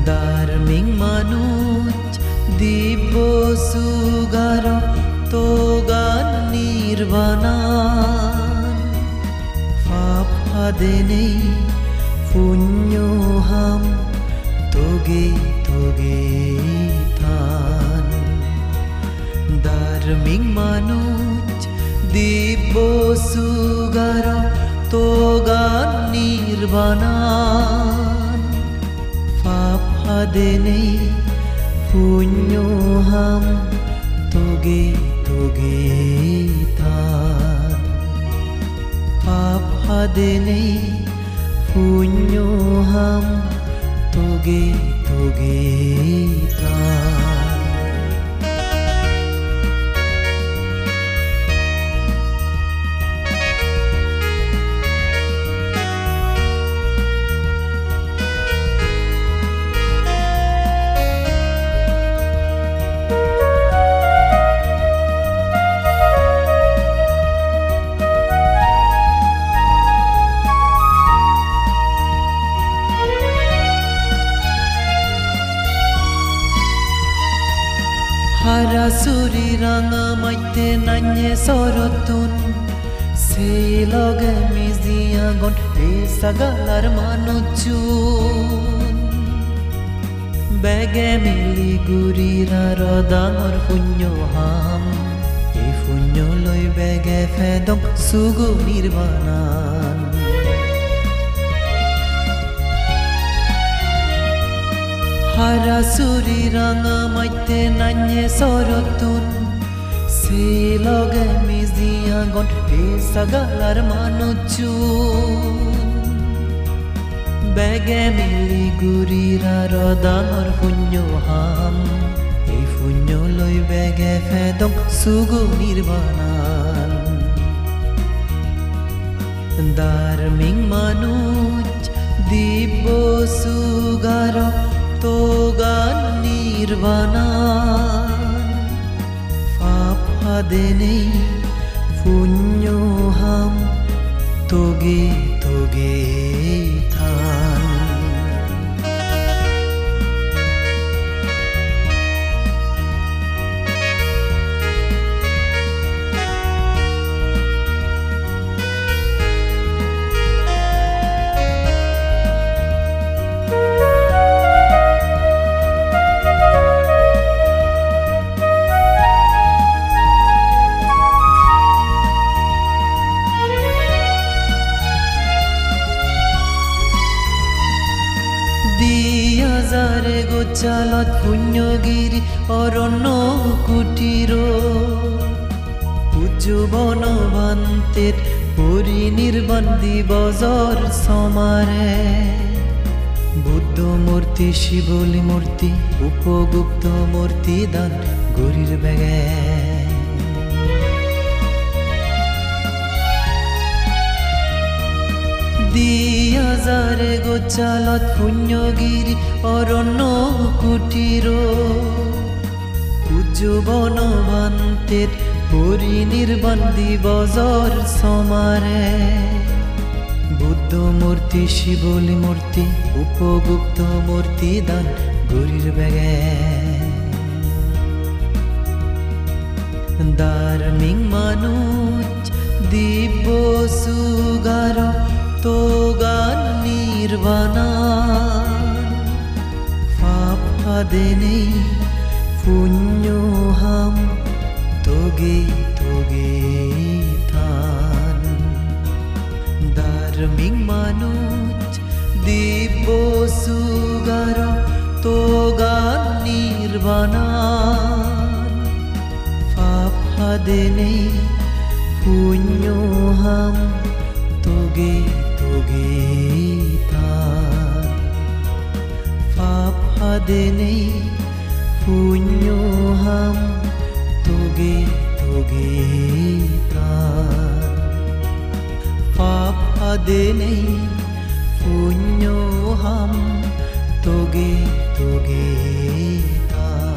Darming manuj dibbo sugara togan nirvanan Faphadene punyoham toge toge than Darming manuj dibbo sugara togan nirvanan Faphadene punyoham toge toge than Faphadene punyoham toge toge than Harasuri ranga maite nanye sorotun Seloge miziagon esagalar manuchun Bege mili gurira rodangor punyoham E punyoloi bege fedom sugu nirvanan Harasuri ranga maite nanye sorotun Seloge miziagon esagalar manuchun Bege mili gurira rodangor punyoham E punyoloi bege fedom sugu nirvanan Darming manuj dibbo sugara togan nirvanan Faphadene punyoham toge toge than Diyazare gochalat punyogiri oronno kutiro Pujo bonovantet পরিনির্বাণ দিবসর সমারে Buddha মূর্তি শিবলি মূর্তি উপগুপ্ত মূর্তি দান গরির বেগে দিয়াজারে গোচালত পুণ্যগিরি অরণ্য কুটির পূজ্য বনবান্তের পরিনির্বাণ দিবসর সমারে বুদ্ধ মূর্তি শিবলি মূর্তি উপগুপ্ত মূর্তি দান গরির বেগে ধার্মিক মানুষ দিব্য সুগার তোগান নির্বাণান ফাফাদেনে পুণ্যহাম তোগে তোগে থান ধার্মিক মানুষ দিব্য সুগার তোগান নির্বাণান ফাফাদেনে পুণ্যহাম তোগে তোগে থান ফাফাদেনে পুণ্যহাম তোগে তোগে থান ফাফাদেনে পুণ্যহাম তোগে তোগে থান